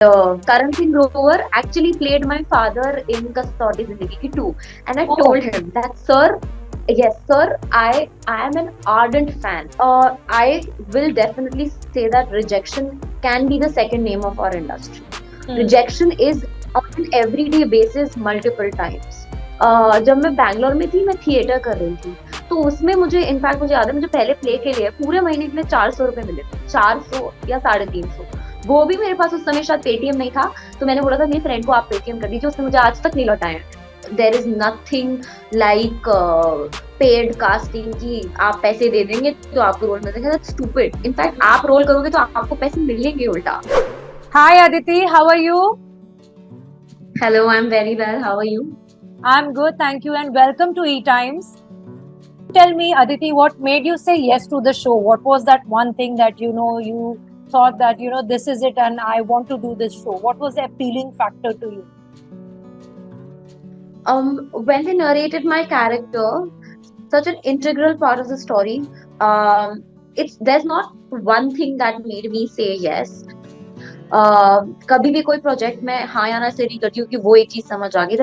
Karan Singh Grover actually played my father in Kasautii too, and I Oh, told him that, sir, yes, sir, I am an ardent fan. I will definitely say that rejection can be the second name of our industry. hmm. Rejection is on an everyday basis multiple times. जब मैं बैंगलोर में थी, मैं theatre कर रही थी, तो उसमें मुझे इनफैक्ट मुझे याद है, मुझे पहले प्ले के लिए पूरे महीने के लिए 400 रुपए मिले थे, 400 या 350। वो भी मेरे पास उस समय शायद पेटीएम नहीं था, तो मैंने बोला था मेरी फ्रेंड को आप पेटीएम कर दीजिए, उसने मुझे आज तक नहीं लौटाया। There is nothing like paid casting की आप पैसे दे देंगे तो आपको रोल मिल जाएगा, दैट्स स्टूपिड। इनफैक्ट आप रोल करोगे तो आपको पैसे मिलेंगे उल्टा। Hi Aditi, how are you? Hello, I am very well, how are you? I'm good, thank you, and welcome to ETimes. Tell me, Aditi, what made you say yes to the show? What was that one thing that you thought that this is it and I want to do this show? What was the appealing factor to you? When they narrated my character, such an integral part of the story, it's there's not one thing that made me say yes. कभी भी कोई project में हाँ या ना से नहीं करती हूँ कि वो एक चीज समझ आ गई।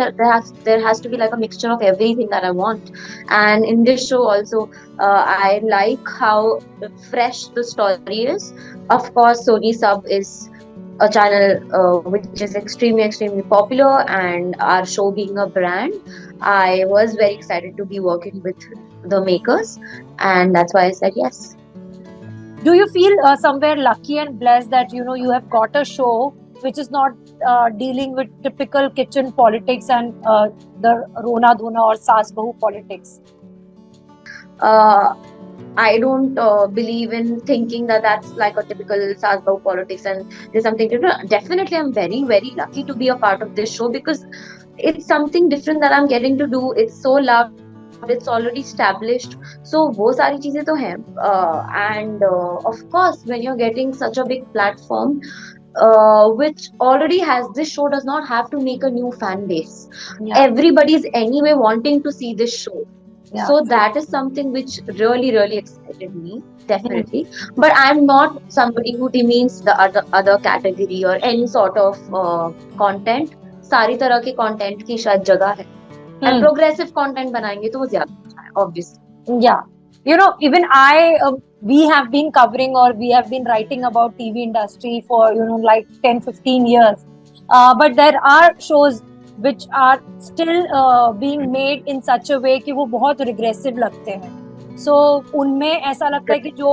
there has to be like a mixture of everything that I want, and in this show also I like how fresh the story is. Of course, Sony Sub is a channel which is extremely popular, and our show being a brand, I was very excited to be working with the makers, and that's why I said yes. Do you feel somewhere lucky and blessed that you have got a show which is not dealing with typical kitchen politics and the Rona Dhona or Saas Bahu politics? I don't believe in thinking that that's like a typical Sasbao politics and there's something different. Definitely, I'm very lucky to be a part of this show because it's something different that I'm getting to do. It's so loved, it's already established. So वो सारी चीजें तो हैं. And of course, when you're getting such a big platform, which already has, this show does not have to make a new fan base. Yeah. Everybody's anyway wanting to see this show. Yeah. So that is something which really excited me, definitely. But I'm not somebody who demeans the other category or any sort of content. सारी तरह के content की शायद जगह है, and progressive content बनाएंगे तो वो ज्यादा अच्छा है, obviously. Yeah, even we have been covering or we have been writing about TV industry for like 10-15 years, but there are shows which are still being made in such a way कि वो बहुत regressive लगते हैं. So उनमें ऐसा लगता है कि जो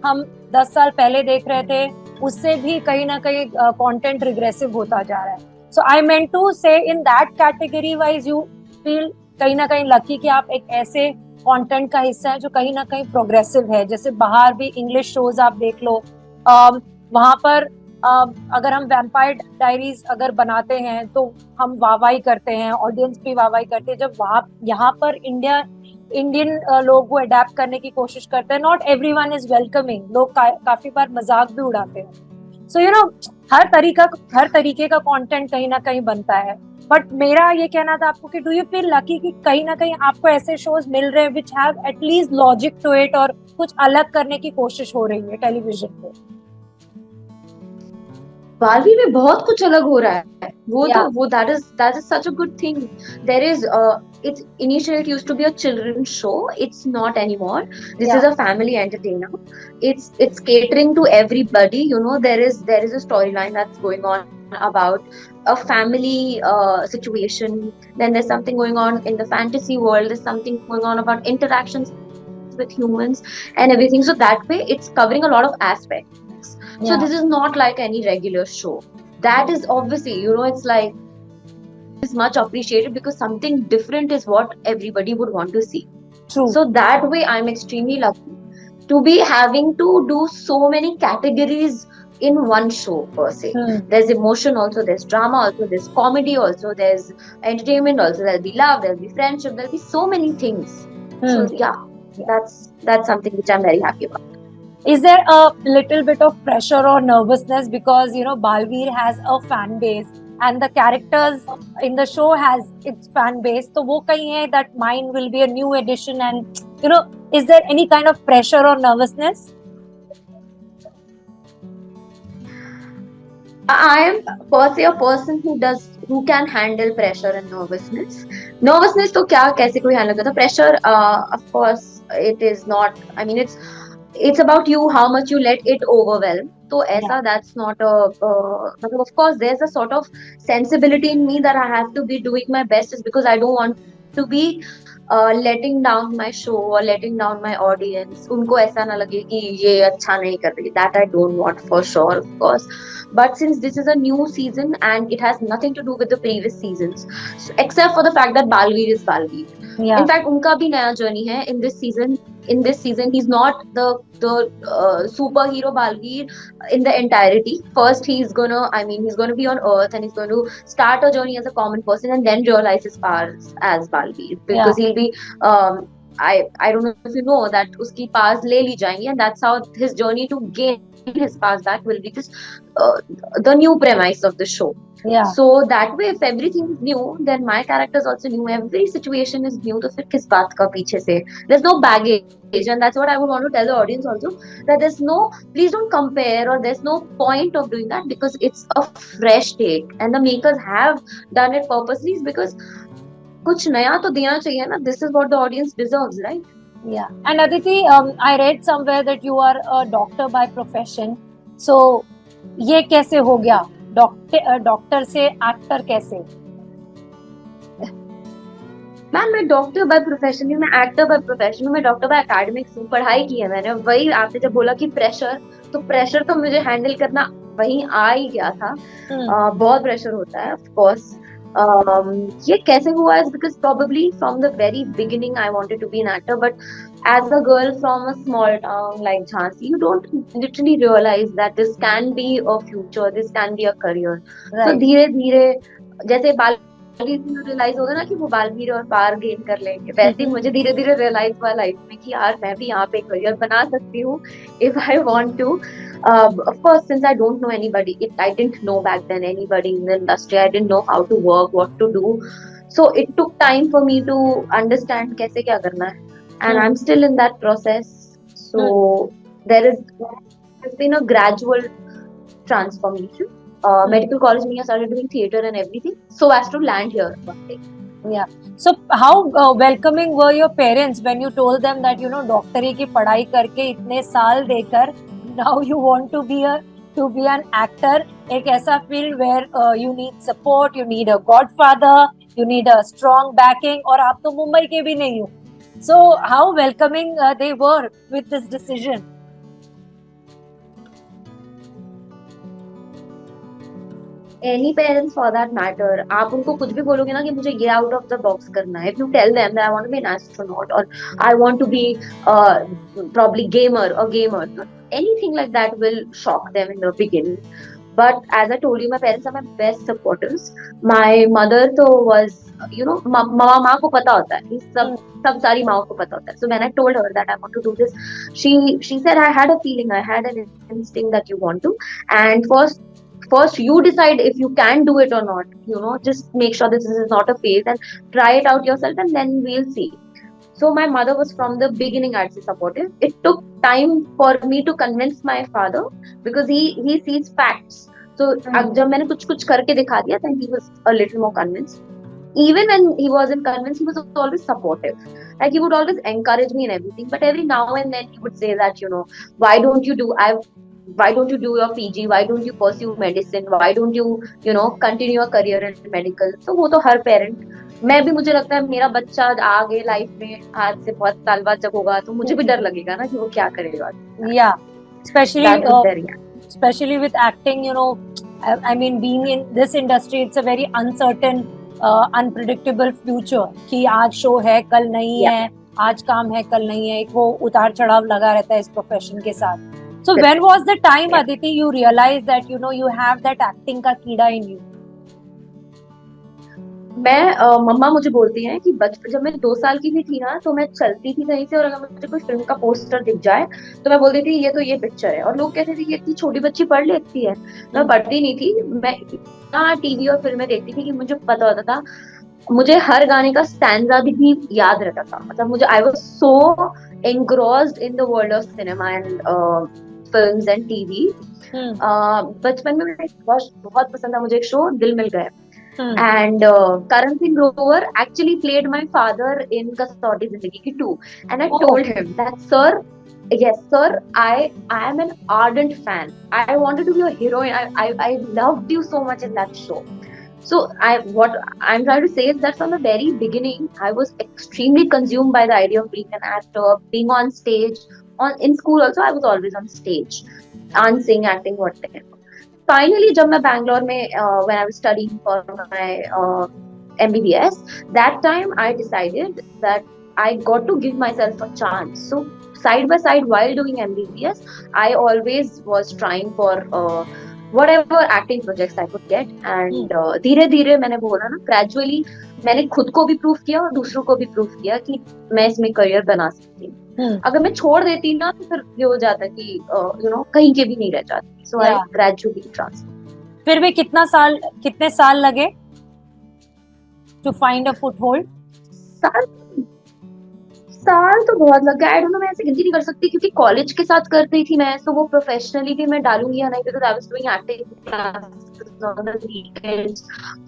हम 10 साल पहले देख रहे थे उससे भी कहीं ना कहीं content regressive होता जा रहा है. So I meant to say in that category wise you feel कहीं ना कहीं लकी कि आप एक ऐसे कंटेंट का हिस्सा है जो कहीं ना कहीं प्रोग्रेसिव है. जैसे बाहर भी इंग्लिश शोज आप देख लो, वहां पर अगर हम वैम्पायर डायरीज अगर बनाते हैं तो हम वाहवाही करते हैं, ऑडियंस भी वाहवाही करते हैं. जब वहां यहाँ पर इंडियन लोग वो अडेप्ट करने की कोशिश करते हैं, नॉट एवरीवन इज वेलकमिंग. लोग काफी बार मजाक भी उड़ाते हैं. सो हर तरीके का कंटेंट कहीं ना कहीं बनता है. बट मेरा ये कहना था आपको कि डू यू फील लकी कि कहीं ना कहीं आपको ऐसे शोज मिल रहे हैं which have at least logic to it और कुछ अलग करने की कोशिश हो रही है टेलीविजन पे? बालवीर में बहुत कुछ अलग हो रहा है. वो that is such a good thing. There is it's initially it used to be a children's show. It's not anymore. This is a family entertainer. It's catering to everybody. There is a storyline that's going on about a family situation. Then there's something going on in the fantasy world. There's something going on about interactions with humans and everything. So that way it's covering a lot of aspects. So this is not like any regular show. That is obviously, it's like is much appreciated because something different is what everybody would want to see. True. So that way I'm extremely lucky to be having to do so many categories in one show per se. There's emotion also, there's drama also, there's comedy also, there's entertainment also, there'll be love, there'll be friendship, there'll be so many things. So that's something which I'm very happy about. Is there a little bit of pressure or nervousness because Baalveer has a fan base and the characters in the show has its fan base, तो वो कहीं है that mine will be a new addition and is there any kind of pressure or nervousness? I am per se a person who can handle pressure and nervousness. Nervousness तो क्या कैसे कोई handle करता? Pressure, of course, it is not. I mean, it's about you how much you let it overwhelm. तो Yeah. ऐसा that's not a मतलब of course there's a sort of sensibility in me that I have to be doing my best is because I don't want to be letting down my show or letting down my audience. उनको ऐसा ना लगे कि ये अच्छा नहीं कर रही. That I don't want for sure, of course. But since this is a new season and it has nothing to do with the previous seasons, so, except for the fact that Balveer is Balveer. Yeah. In fact, उनका भी नया journey है in this season. In this season, he's not the superhero Balveer in the entirety. First, he's gonna be on Earth and he's going to start a journey as a common person and then realize his powers as Balveer because he'll be I don't know if you know that उसकी powers ले ली जाएंगी and that's how his journey to gain his powers back will be this uh, the new premise of the show. Yeah. So that way, if everything is new, then my character is also new. Every situation is new. तो फिर किस बात का पीछे से? There's no baggage, and that's what I would want to tell the audience also. That there's no, please don't compare, or there's no point of doing that because it's a fresh take, and the makers have done it purposely because कुछ नया तो देना चाहिए ना. This is what the audience deserves, right? Yeah. And Aditi, I read somewhere that you are a doctor by profession. So ये कैसे हो गया? डॉक्टर से एक्टर कैसे? मैम मैं डॉक्टर बाय प्रोफेशन हूँ, मैं एक्टर बाय प्रोफेशन हूँ, मैं डॉक्टर बाय एकेडमिक्स हूँ. पढ़ाई की है मैंने. वही आपने जब बोला कि प्रेशर, तो प्रेशर तो मुझे हैंडल करना वहीं आ ही गया था. बहुत प्रेशर होता है ऑफ कोर्स. ये कैसे हुआ is because probably from the very beginning I wanted to be an actor, but as a girl from a small town like Jhansi, you don't literally realize that this can be a future, this can be a career. Right. तो धीरे धीरे जैसे realise होगा ना कि वो बालवीर और पार gain कर लेंगे, वैसे ही मुझे धीरे धीरे रियलाइज हुआ लाइफ में कि यार मैं भी यहाँ पे करियर बना सकती हूँ if I want to. Of course, since I don't know anybody, I didn't know back then anybody in the industry. I didn't know how to work, what to do. So it took time for me to understand कैसे क्या करना है. And I'm still in that process. So there's been a gradual transformation. Medical college में I started doing theater and everything so as to land here one day. Yeah. So how welcoming were your parents when you told them that डॉक्टरी की पढ़ाई करके इतने साल देकर now you want to be an actor, एक ऐसा field where you need support, you need a godfather, you need a strong backing, और आप तो मुंबई के भी नहीं हो. So how welcoming they were with this decision? Any parents for that matter, आप उनको कुछ भी बोलोगे ना कि मुझे ये out of the box करना है. If you tell them that I want to be an astronaut or I want to be probably gamer, anything like that will shock them in the beginning. But as I told you, my parents are my best supporters. My mother तो was माँ को पता होता है, सब सारी माँ को पता होता है. So when I told her that I want to do this, she said I had a feeling, I had an instinct that you want to, and first you decide if you can do it or not. Just make sure this is not a phase and try it out yourself, and then we'll see. So my mother was from the beginning, I'd say, supportive. It took time for me to convince my father because he sees facts. So जब मैंने कुछ करके दिखा दिया, then he was a little more convinced. Even when he wasn't convinced, he was always supportive. Like he would always encourage me and everything. But every now and then he would say that, why don't you do your PG? Why don't you pursue medicine? Why don't you, continue a career in medical? So वो तो हर parent. मैं भी, मुझे लगता है मेरा बच्चा आगे लाइफ में आज से बहुत साल बाद जब होगा तो मुझे भी डर लगेगा ना कि वो क्या करेगा. Yeah, especially with acting, I mean, being in this industry, it's a very uncertain, unpredictable future. कि आज शो है, कल नहीं है, आज काम है, कल नहीं है. एक वो उतार चढ़ाव लगा रहता है इस प्रोफेशन के साथ. So when was the time, Aditi, you realized that you have that acting का कीड़ा in you? मम्मा मुझे बोलती हैं कि जब मैं 2 साल की भी थी ना, तो मैं चलती थी कहीं से और अगर मुझे कोई फिल्म का पोस्टर दिख जाए तो मैं बोलती थी ये पिक्चर है. और लोग कहते थे कि इतनी छोटी बच्ची पढ़ लेती है. मैं पढ़ती नहीं थी, मैं इतना टीवी और फिल्में देखती थी कि मुझे पता होता था. मुझे हर गाने का स्टैंजा भी याद रहता था. मतलब मुझे I was so engrossed in the world of cinema and films and TV. बचपन में मुझे बहुत पसंद था मुझे एक शो दिल मिल गए. And Karan Singh Grover actually played my father in Kasautii Zindagi Ki 2. And I told him that, sir, yes, sir, I am an ardent fan. I wanted to be a heroine. I loved you so much in that show. So what I'm trying to say is that from the very beginning, I was extremely consumed by the idea of being an actor, being on stage. In school also, I was always on stage, dancing, acting, whatever. Finally, जब मैं बैंगलोर में when I was studying for my MBBS, that time I decided that I got to give myself a chance. So side by side while doing MBBS, I always was trying for whatever acting projects I could get. And धीरे धीरे मैंने बोला ना, gradually मैंने खुद को भी prove किया और दूसरों को भी प्रूव किया कि मैं इसमें करियर बना सकती हूँ. अगर मैं छोड़ देती ना तो फिर ये हो जाता कि कहीं के भी नहीं रह जाती. So I gradually transferred. फिर भी कितने साल लगे to find a foothold? साल तो बहुत लग गया. आई डोंट नो, मैं ऐसे गिनती नहीं कर सकती क्योंकि कॉलेज के साथ कर रही थी मैं, तो वो प्रोफेशनली भी मैं डालूंगी या नहीं, because I was doing acting classes on the weekends.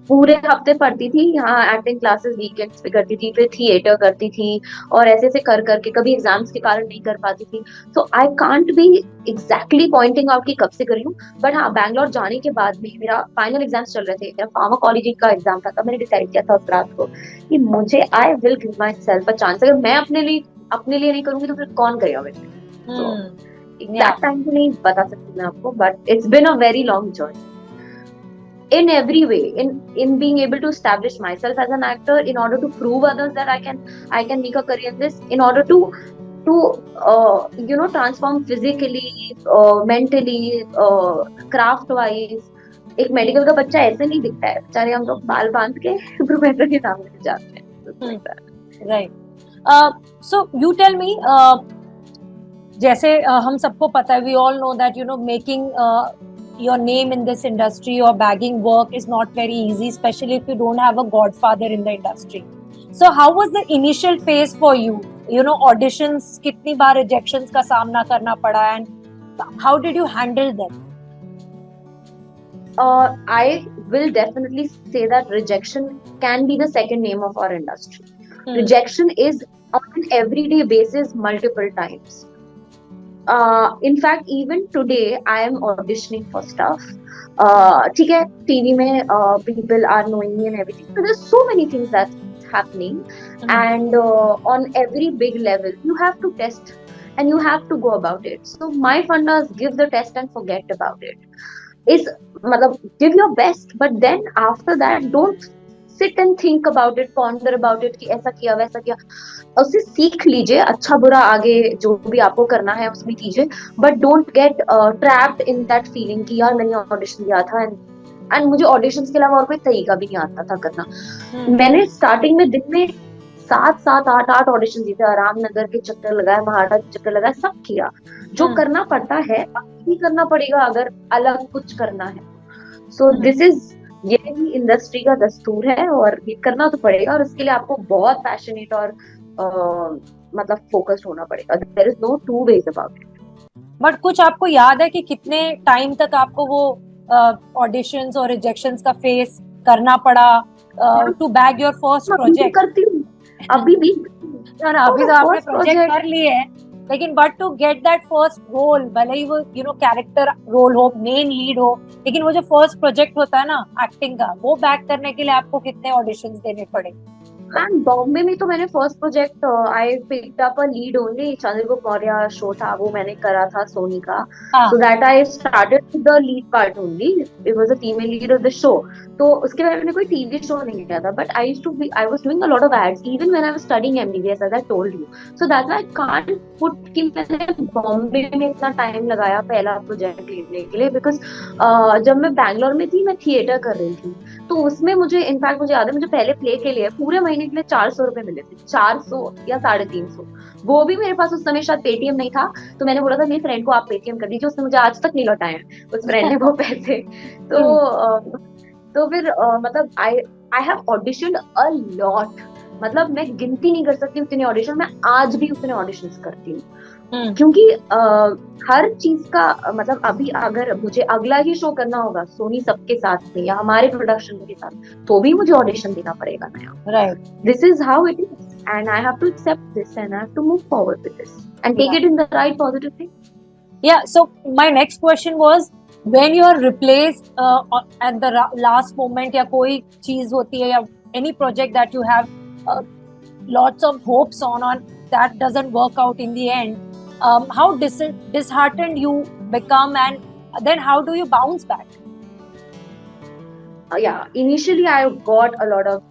पूरे हफ्ते पढ़ती थी यहाँ एक्टिंग क्लासेस, वीकेंड्स पे करती थी, फिर थिएटर करती थी और ऐसे ऐसे कर करके कभी एग्जाम्स के कारण नहीं कर पाती थी. So I can't be exactly pointing out कि कब से करी हूँ. बट हाँ, बैंगलोर जाने के बाद में मेरा फाइनल एग्जाम्स चल रहे थे, मेरा फार्माकोलॉजी का एग्जाम था, तब मैंने डिसाइड किया था उस रात को कि मुझे I will give my self a chance. अगर मैं अपने लिए नहीं करूंगी तो फिर कौन करेगा मेरे लिए. सो एग्जैक्ट टाइम तो नहीं बता सकती मैं आपको, but it's been a very long journey in every way, in being able to establish myself as an actor, in order to prove others that I can make a career in this, in order to transform physically, mentally, craft wise. एक medical का बच्चा ऐसे नहीं दिखता है बेचारे, हम लोग बाल बांध के प्रोफेसर के सामने जाते हैं. Right. So you tell me, जैसे हम सबको पता है, we all know that making your name in this industry or bagging work is not very easy, especially if you don't have a godfather in the industry. So how was the initial phase for you? Auditions, kitni baar rejections ka samna karna pada, and how did you handle them? I will definitely say that rejection can be the second name of our industry. Rejection is on an everyday basis, multiple times. In fact, even today, I am auditioning for stuff. ठीक है, TV में people are knowing me and everything. So there's so many things that's happening, and on every big level, you have to test and you have to go about it. So my funda is give the test and forget about it. Is मतलब give your best, but then after that, don't sit and think about it, ponder about it कि ऐसा किया वैसा किया. उससे सीख लीजिए, अच्छा बुरा आगे जो भी आपको करना है उसमें कीजिए, but don't get trapped in that feeling कि यार मैंने ऑडिशन दिया था एंड मुझे ऑडिशंस के अलावा और कोई तरीका भी नहीं आता था करना. मैंने स्टार्टिंग में दिन में 7-8 ऑडिशन दिए थे, रामनगर के चक्कर लगाए, महाराष्ट्र के चक्कर लगाए, सब किया. जो करना पड़ता है अभी करना पड़ेगा अगर अलग कुछ करना है. सो दिस इज, यही इंडस्ट्री का दस्तूर है और ये करना तो पड़ेगा, और इसके लिए आपको बहुत पैशनेट और मतलब फोकस्ड होना पड़ेगा. There is no two ways about it. But कुछ आपको याद है कि कितने टाइम तक आपको वो ऑडिशंस और रिजेक्शंस का फेस करना पड़ा to bag your first project? करती हूँ अभी भी. अभी तो आपने प्रोजेक्ट कर लिए हैं, लेकिन but to get that first role, भले ही वो कैरेक्टर रोल हो, मेन लीड हो, लेकिन वो जो फर्स्ट प्रोजेक्ट होता है ना एक्टिंग का, वो बैक करने के लिए आपको कितने ऑडिशंस देने पड़े? एंड बॉम्बे में तो मैंने first project I picked up a lead only. Chandragupta Maurya show था, वो मैंने करा था सोनी का. So that I started with the lead part only. It was a female lead of the show. तो उसके बाद मैंने कोई टीवी शो नहीं किया था, but I was doing a lot of ads even when I was studying MBBS, as I told you. So that's why I can't put कि मैंने बॉम्बे में इतना टाइम लगाया पहला प्रोजेक्ट लेने के लिए, बिकॉज जब मैं बैंगलोर में थी मैं थिएटर कर रही थी, तो उसमें मुझे इनफैक्ट मुझे याद है, मुझे पहले प्ले के लिए पूरे महीने के लिए 400 रुपए मिले थे, 400 या 350. वो भी मेरे पास उस समय शायद पेटीएम नहीं था, तो मैंने बोला था मेरी फ्रेंड को आप पेटीएम कर दीजिए, उसने मुझे आज तक नहीं लौटाए हैं उस फ्रेंड ने वो पैसे. तो फिर मतलब I have auditioned a lot. मतलब मैं गिनती नहीं कर सकती उतने ऑडिशन, मैं आज भी उतने ऑडिशंस करती हूँ. क्योंकि हर चीज का मतलब अभी अगर मुझे अगला ही शो करना होगा सोनी सबके साथ में या हमारे प्रोडक्शन के साथ, तो भी मुझे ऑडिशन देना पड़ेगा नया. Right. This is how it is, and I have to accept this, and I have to move forward with this and take it in the right positive thing. Yeah. So my next question was, when you are replaced at the last moment, या कोई चीज होती है या any project that you have lots of hopes on that doesn't work out in the end, how disheartened you become, and then how do you bounce back? Yeah, initially I got a lot of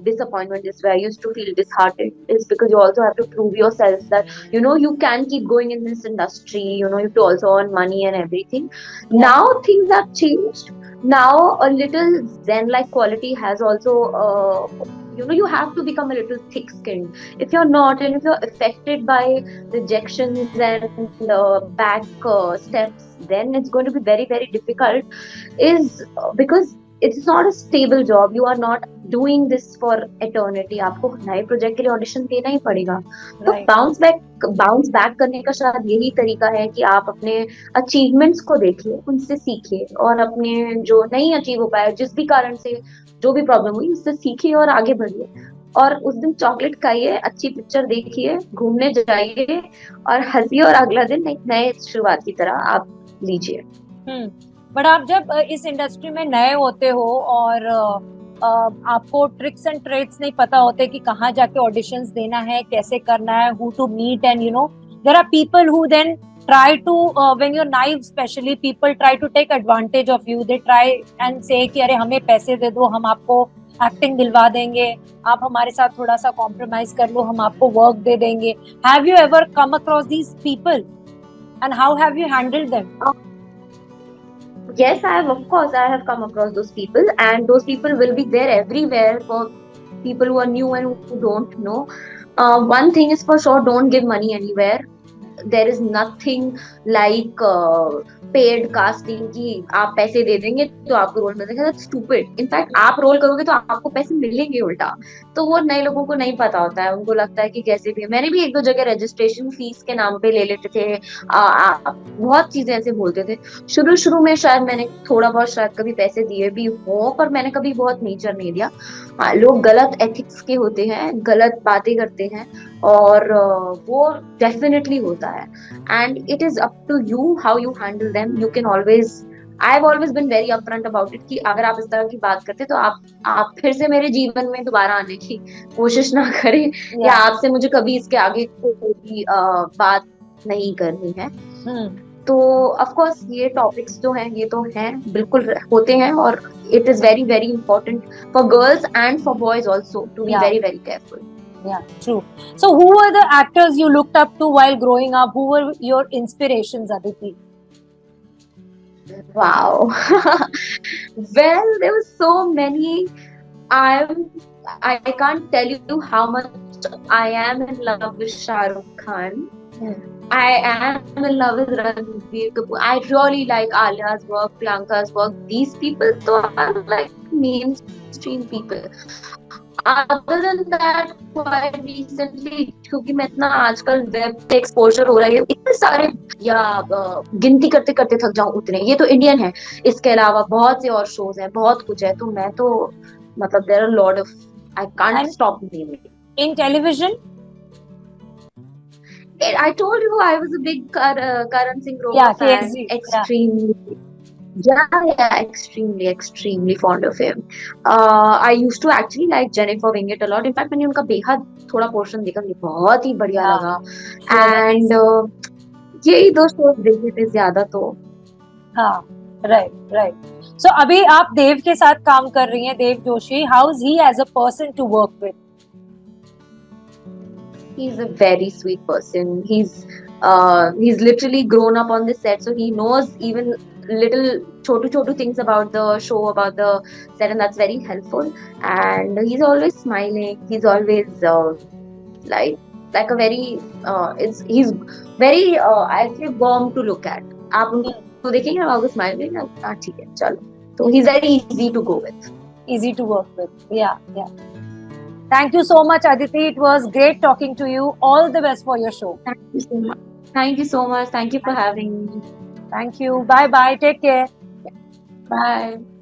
disappointment. Is where I used to feel disheartened, is because you also have to prove yourself that you can keep going in this industry. You have to also earn money and everything. Yeah. Now things have changed. Now a little zen-like quality has also you have to become a little thick-skinned. If you're not, and if you're affected by rejections and back steps, then it's going to be very, very difficult. Is because it's not a stable job. You are not doing this for eternity. आपको नए project के लिए audition देना ही पड़ेगा. तो bounce back करने का शायद यही तरीका है कि आप अपने अचीवमेंट्स को देखिए, उनसे सीखिए और अपने जो नहीं अचीव हो पाए, जिस भी कारण से जो भी प्रॉब्लम हुई, उससे सीखिए और आगे बढ़िए. और उस दिन चॉकलेट खाइए, अच्छी पिक्चर देखिए, घूमने जाइए और हंसिए, और अगला दिन एक नए शुरुआत की तरह आप लीजिए. बट आप जब इस इंडस्ट्री में नए होते हो और आपको ट्रिक्स एंड ट्रेड्स नहीं पता होते कि कहाँ जाके ऑडिशंस देना है, कैसे करना है, who to meet, and there are people who then try to when you're naive, especially people try to take advantage of you. They try and say कि अरे हमें पैसे दे दो, हम आपको एक्टिंग दिलवा देंगे, आप हमारे साथ थोड़ा सा कॉम्प्रोमाइज कर लो, हम आपको वर्क दे देंगे. Have you ever come across these people and how have you handled them? Yes, of course, I have come across those people, and those people will be there everywhere for people who are new and who don't know. One thing is for sure, don't give money anywhere. There is nothing like paid casting की आप पैसे दे देंगे तो आपको role मिलेगा. That's stupid. In fact आप role करोगे तो आपको पैसे मिलेंगे उल्टा. तो वो नए लोगों को नहीं पता होता है. उनको लगता है कि कैसे भी. मैंने भी एक दो जगह रजिस्ट्रेशन फीस के नाम पे ले लेते थे. बहुत चीजें ऐसे बोलते थे. शुरू में शायद मैंने थोड़ा बहुत शायद कभी पैसे दिए भी हो, पर मैंने कभी बहुत नेचर नहीं दिया. लोग गलत एथिक्स के होते हैं, गलत बातें करते हैं, और वो डेफिनेटली होता है. And it is up to you how you handle them. You can always, I have always been very upfront about it कि अगर आप इस तरह की बात करते तो आप फिर से मेरे जीवन में दोबारा आने की कोशिश ना करें, या आपसे मुझे कभी इसके आगे कोई बात नहीं करनी है. तो ऑफ कोर्स ये टॉपिक्स जो हैं, ये तो हैं, बिल्कुल होते हैं, और it is very very important for girls and for boys also to be very very careful. Yeah, true. So who were the actors you looked up to while growing up? Who were your inspirations, Aditi? Wow. Well, there were so many. I can't tell you how much I am in love with Shah Rukh Khan. I am in love with Ranbir Kapoor. I really like Alia's work, Priyanka's work. These people are like mainstream people. Other than that, quite recently, क्योंकि मैं इतना आजकल web पे exposure हो रहा है, इतने सारे या गिनती करते करते थक जाऊं उतने. ये तो इंडियन है, इसके अलावा बहुत से और शोज हैं, बहुत कुछ है. तो मैं तो मतलब there are a lot of, I can't stop naming. In television? I told you I was a big Karan Singh Grover fan. Extremely. Yeah, extremely fond of him. I used to actually like Jennifer Winget a lot. In fact, मैंने उनका बेहद थोड़ा portion देखा, मुझे बहुत ही बढ़िया लगा. And यही दो शोज देखे थे ज्यादा तो. हाँ, right. So अभी आप देव के साथ काम कर रही हैं, देव Joshi. How is he as a person to work with? He's a very sweet person. He's literally grown up on this set, so he knows even little chotu things about the show, about the set, and that's very helpful. And he's always smiling. He's always like a very he's very I'd say warm to look at. आप उनको देखेंगे ना, आपको smile देंगे, हाँ ठीक है चलो. So he's very easy to go with. Easy to work with. Yeah. Thank you so much, Aditi. It was great talking to you. All the best for your show. Thank you so much. Thank you so much. Thank you for having me. Thank you. Bye bye. Take care. Bye.